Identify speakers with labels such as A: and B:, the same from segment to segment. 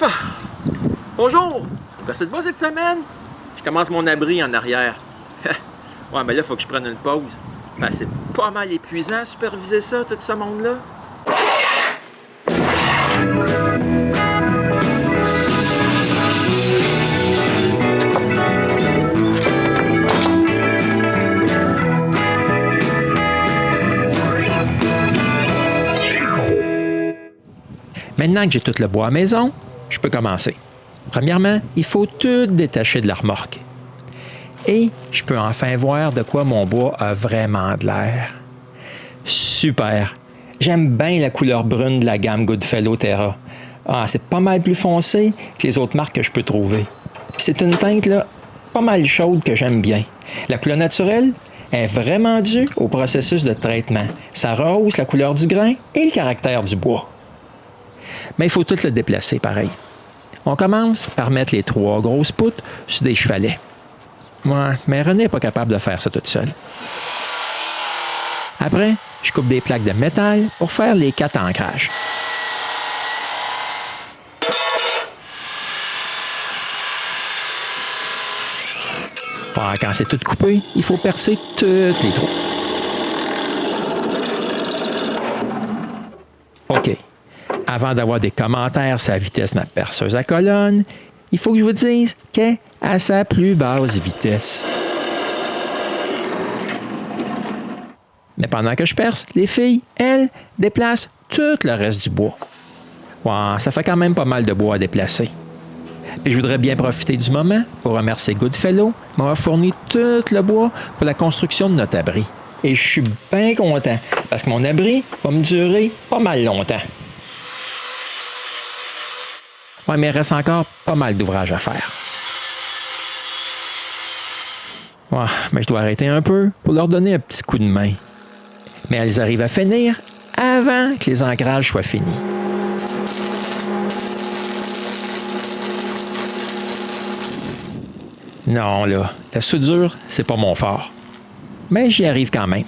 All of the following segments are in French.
A: Ah, bonjour! Passez de moi cette semaine? Je commence mon abri en arrière. Ouais, mais là, il faut que je prenne une pause. Ben, c'est pas mal épuisant superviser ça, tout ce monde-là. Maintenant que j'ai tout le bois à la maison, je peux commencer. Premièrement, il faut tout détacher de la remorque. Et je peux enfin voir de quoi mon bois a vraiment de l'air. Super! J'aime bien la couleur brune de la gamme Goodfellow Terra. Ah, c'est pas mal plus foncé que les autres marques que je peux trouver. Puis c'est une teinte là, pas mal chaude que j'aime bien. La couleur naturelle est vraiment due au processus de traitement. Ça rehausse la couleur du grain et le caractère du bois. Mais il faut tout le déplacer pareil. On commence par mettre les 3 grosses poutres sur des chevalets. Ouais, mais René n'est pas capable de faire ça toute seule. Après, je coupe des plaques de métal pour faire les 4 ancrages. Quand c'est tout coupé, il faut percer tous les trous. OK. Avant d'avoir des commentaires sur la vitesse de ma perceuse à colonne, il faut que je vous dise qu'elle est à sa plus basse vitesse. Mais pendant que je perce, les filles, elles, déplacent tout le reste du bois. Ouais, ça fait quand même pas mal de bois à déplacer. Puis je voudrais bien profiter du moment pour remercier Goodfellow qui m'a fourni tout le bois pour la construction de notre abri. Et je suis bien content parce que mon abri va me durer pas mal longtemps. Ouais, mais il reste encore pas mal d'ouvrages à faire. Ouais, mais je dois arrêter un peu pour leur donner un petit coup de main. Mais elles arrivent à finir avant que les ancrages soient finis. Non, là, la soudure, c'est pas mon fort. Mais j'y arrive quand même.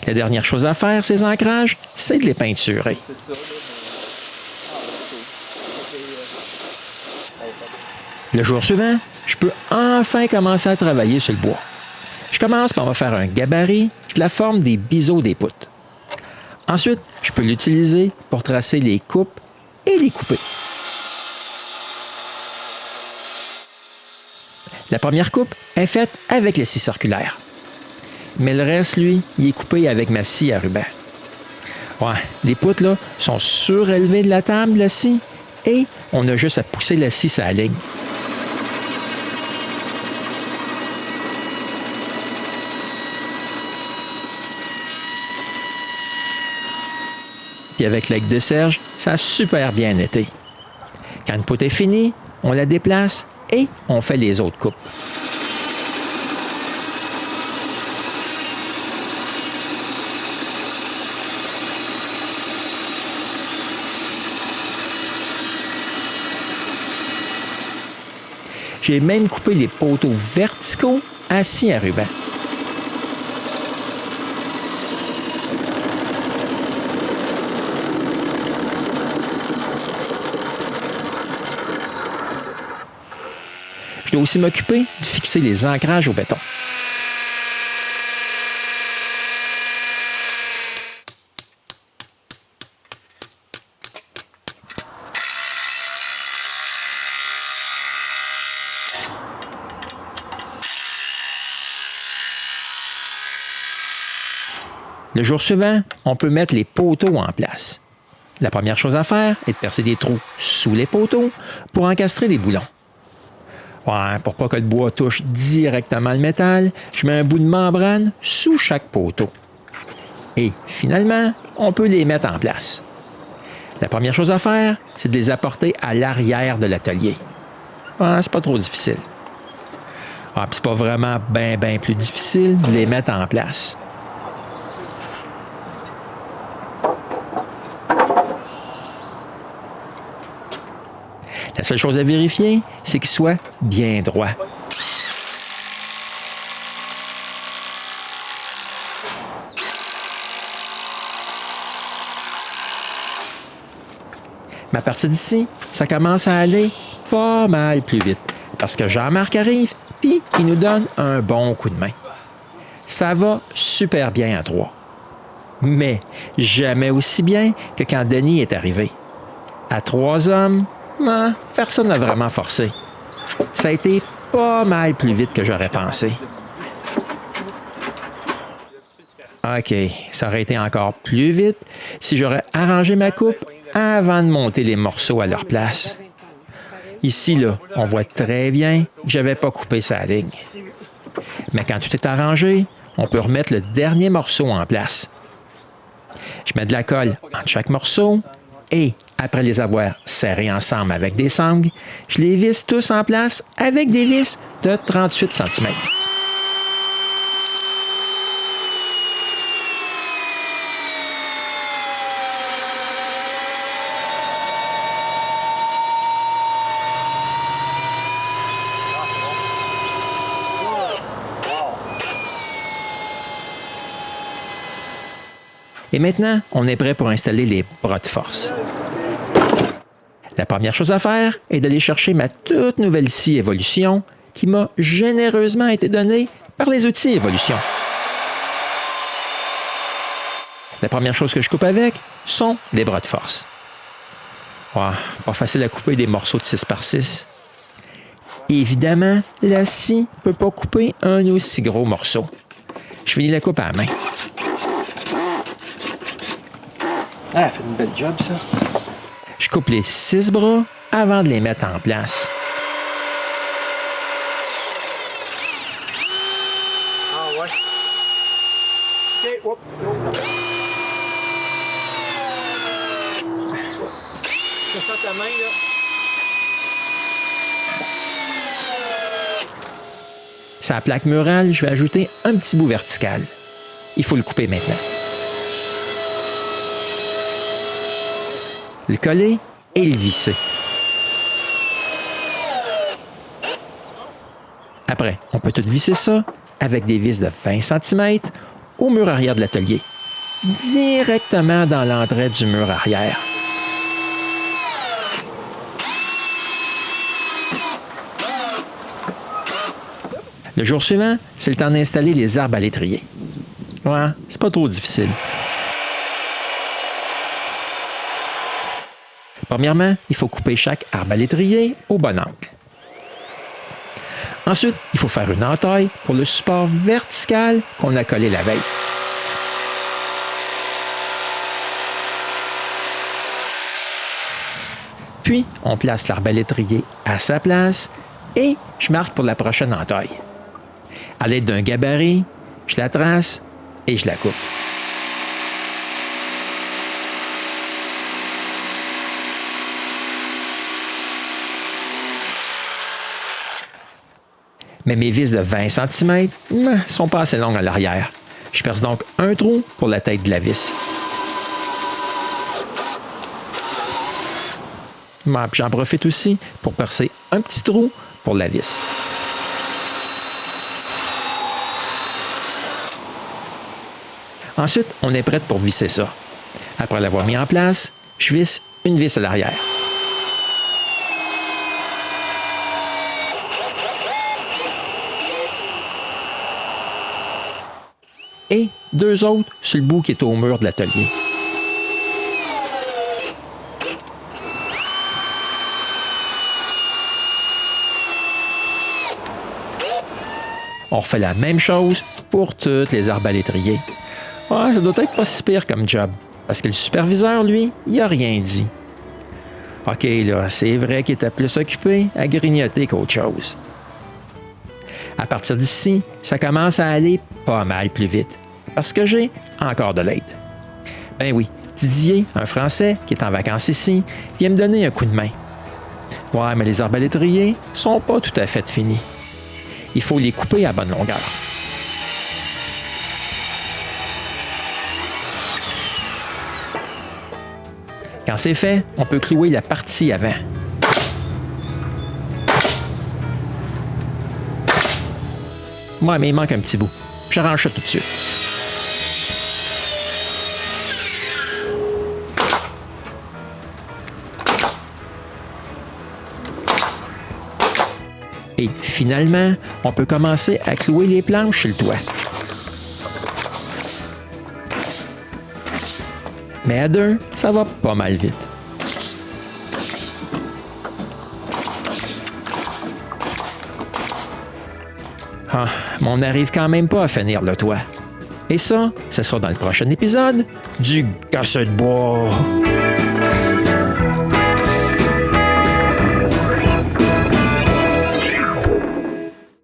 A: La dernière chose à faire, ces ancrages, c'est de les peinturer. Le jour suivant, je peux enfin commencer à travailler sur le bois. Je commence par me faire un gabarit de la forme des biseaux des poutres. Ensuite, je peux l'utiliser pour tracer les coupes et les couper. La première coupe est faite avec la scie circulaire. Mais le reste, lui, il est coupé avec ma scie à ruban. Ouais, les poutres, là, sont surélevées de la table de la scie et on a juste à pousser la scie sur la ligne. Puis avec l'aide de Serge, ça a super bien été. Quand une poutre est finie, on la déplace et on fait les autres coupes. J'ai même coupé les poteaux verticaux assis à ruban. Je dois aussi m'occuper de fixer les ancrages au béton. Le jour suivant, on peut mettre les poteaux en place. La première chose à faire est de percer des trous sous les poteaux pour encastrer des boulons. Ouais, pour pas que le bois touche directement le métal, je mets un bout de membrane sous chaque poteau. Et finalement, on peut les mettre en place. La première chose à faire, c'est de les apporter à l'arrière de l'atelier. Ouais, c'est pas trop difficile. Ah, puis c'est pas vraiment bien plus difficile de les mettre en place. La seule chose à vérifier, c'est qu'il soit bien droit. Mais à partir d'ici, ça commence à aller pas mal plus vite parce que Jean-Marc arrive puis il nous donne un bon coup de main. Ça va super bien à trois. Mais jamais aussi bien que quand Denis est arrivé. À 3 hommes, personne n'a vraiment forcé. Ça a été pas mal plus vite que j'aurais pensé. OK, ça aurait été encore plus vite si j'aurais arrangé ma coupe avant de monter les morceaux à leur place. Ici, là, on voit très bien que je n'avais pas coupé sa ligne. Mais quand tout est arrangé, on peut remettre le dernier morceau en place. Je mets de la colle entre chaque morceau et, après les avoir serrés ensemble avec des sangles, je les visse tous en place avec des vis de 38 cm. Et maintenant, on est prêt pour installer les bras de force. La première chose à faire est d'aller chercher ma toute nouvelle scie Évolution qui m'a généreusement été donnée par les outils Évolution. La première chose que je coupe avec sont les bras de force. Pas facile à couper des morceaux de 6 par 6. Évidemment, la scie ne peut pas couper un aussi gros morceau. Je finis la coupe à la main.
B: Ah, fait une belle job, ça.
A: Je coupe les 6 bras avant de les mettre en place.
B: Ah ouais. OK, hop, je sens ta main, là.
A: Sur la plaque murale, je vais ajouter un petit bout vertical. Il faut le couper maintenant. Le coller et le visser. Après, on peut tout visser ça avec des vis de 20 cm au mur arrière de l'atelier, directement dans l'entrée du mur arrière. Le jour suivant, c'est le temps d'installer les arbres à l'étrier. Ouais, c'est pas trop difficile. Premièrement, il faut couper chaque arbre à l'étrier au bon angle. Ensuite, il faut faire une entaille pour le support vertical qu'on a collé la veille. Puis, on place l'arbre à l'étrier à sa place et je marque pour la prochaine entaille. À l'aide d'un gabarit, je la trace et je la coupe. Mais mes vis de 20 cm ne sont pas assez longues à l'arrière. Je perce donc un trou pour la tête de la vis. J'en profite aussi pour percer un petit trou pour la vis. Ensuite, on est prêt pour visser ça. Après l'avoir mis en place, je visse une vis à l'arrière. Et 2 autres sur le bout qui est au mur de l'atelier. On refait la même chose pour toutes les arbres à l'étrier. Ça doit être pas si pire comme job, parce que le superviseur, lui, il a rien dit. OK, là, c'est vrai qu'il était plus occupé à grignoter qu'autre chose. À partir d'ici, ça commence à aller pas mal plus vite, parce que j'ai encore de l'aide. Ben oui, Didier, un Français qui est en vacances ici, vient me donner un coup de main. Ouais, mais les arbres à l'étrier sont pas tout à fait finis. Il faut les couper à bonne longueur. Quand c'est fait, on peut clouer la partie avant. Ouais, mais il manque un petit bout. J'arrange ça tout de suite. Et finalement, on peut commencer à clouer les planches sur le toit. Mais à deux, ça va pas mal vite. Ah, mais on n'arrive quand même pas à finir le toit. Et ça, ce sera dans le prochain épisode du Casseur de bois.